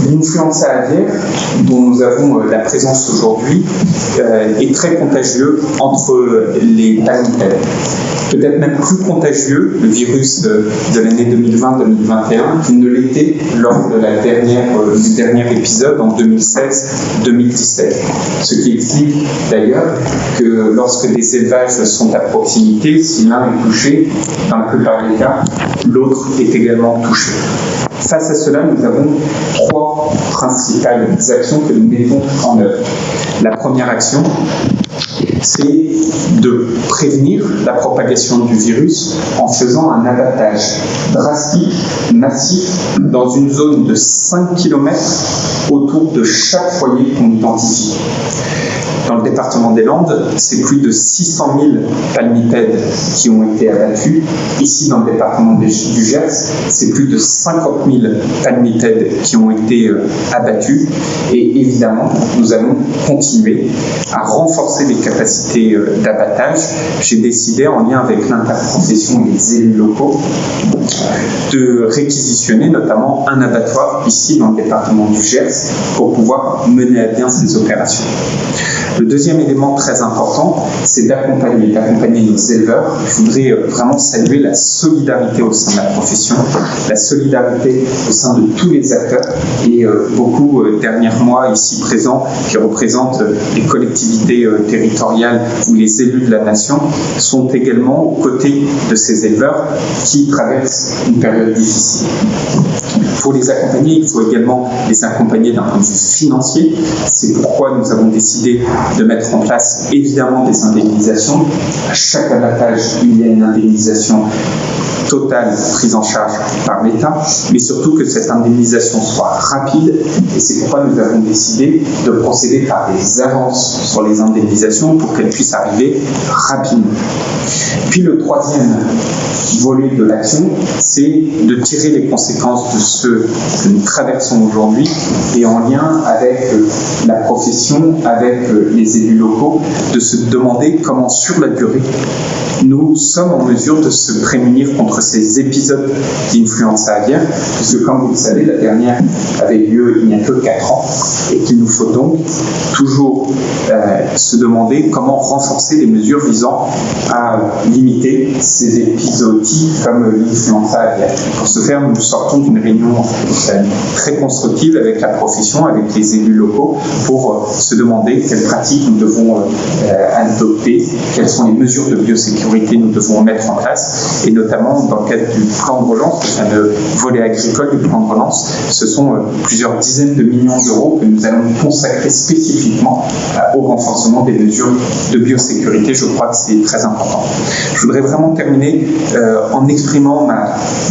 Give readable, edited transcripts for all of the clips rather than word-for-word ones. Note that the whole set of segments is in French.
L'influenza aviaire, dont nous avons la présence aujourd'hui, est très contagieux entre les palmipèdes. Peut-être même plus contagieux, le virus de l'année 2020-2021, qu'il ne l'était lors de du dernier épisode en 2016-2017. Ce qui explique d'ailleurs que lorsque des élevages sont à proximité, si l'un est touché, dans la plupart des cas, l'autre est également touché. Face à cela, nous avons trois principales actions que nous mettons en œuvre. La première action, c'est de prévenir la propagation du virus en faisant un abattage drastique, massif, dans une zone de 5 km autour de chaque foyer qu'on identifie. Dans le département des Landes, c'est plus de 600 000 palmipèdes qui ont été abattus. Ici, dans le département du Gers, c'est plus de 50 000 palmipèdes qui ont été abattus. Et évidemment, nous allons continuer à renforcer les capacités d'abattage. J'ai décidé, en lien avec l'interprofession et les élus locaux, de réquisitionner notamment un abattoir ici dans le département du Gers pour pouvoir mener à bien ces opérations. Le deuxième élément très important, c'est d'accompagner nos éleveurs. Je voudrais vraiment saluer la solidarité au sein de la profession, la solidarité au sein de tous les acteurs et beaucoup dernièrement ici présents qui représentent les collectivités territoriales ou les élus de la nation sont également aux côtés de ces éleveurs qui traversent une période difficile. Pour les accompagner, il faut également les accompagner d'un point de vue financier. C'est pourquoi nous avons décidé de mettre en place évidemment des indemnisations. À chaque abattage, il y a une indemnisation totale prise en charge par l'État, mais surtout que cette indemnisation soit rapide, et c'est pourquoi nous avons décidé de procéder par des avances sur les indemnisations pour qu'elles puissent arriver rapidement. Puis le troisième volet de l'action, c'est de tirer les conséquences de ce que nous traversons aujourd'hui et en lien avec la profession, avec les élus locaux, de se demander comment sur la durée nous sommes en mesure de se prémunir contre ces épisodes d'influenza aviaire, puisque comme vous le savez, la dernière avait lieu il n'y a que 4 ans et qu'il nous faut donc toujours se demander comment renforcer les mesures visant à limiter ces épisodies comme l'influenza aviaire. Pour ce faire, nous sortons d'une réunion très constructive avec la profession, avec les élus locaux, pour se demander quelles pratiques nous devons adopter, quelles sont les mesures de biosécurité nous devons mettre en place, et notamment dans le cadre du plan de relance, le volet agricole du plan de relance, ce sont plusieurs dizaines de millions d'euros que nous allons consacrer spécifiquement au renforcement des mesures de biosécurité. Je crois que c'est très important. Je voudrais vraiment terminer en exprimant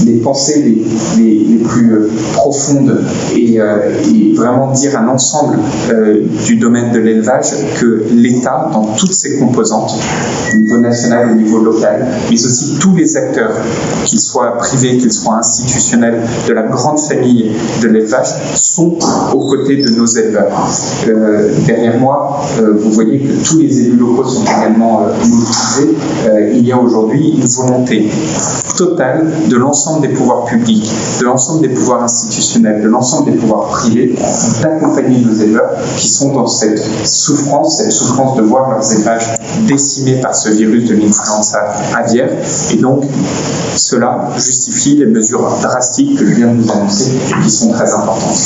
mes pensées les plus profondes et vraiment dire à l'ensemble du domaine de l'élevage que l'État, dans toutes ses composantes, au niveau national, au niveau local, mais aussi tous les acteurs, qu'ils soient privés, qu'ils soient institutionnels, de la grande famille de l'élevage, sont aux côtés de nos éleveurs. Derrière moi, vous voyez que tous les élus locaux sont également mobilisés. Il y a aujourd'hui une volonté totale de l'ensemble des pouvoirs publics, de l'ensemble des pouvoirs institutionnels, de l'ensemble des pouvoirs privés, d'accompagner nos éleveurs qui sont dans cette souffrance de voir leurs élevages décimés par ce virus de l'influenza aviaire. Et donc, cela justifie les mesures drastiques que je viens de vous annoncer qui sont très importantes.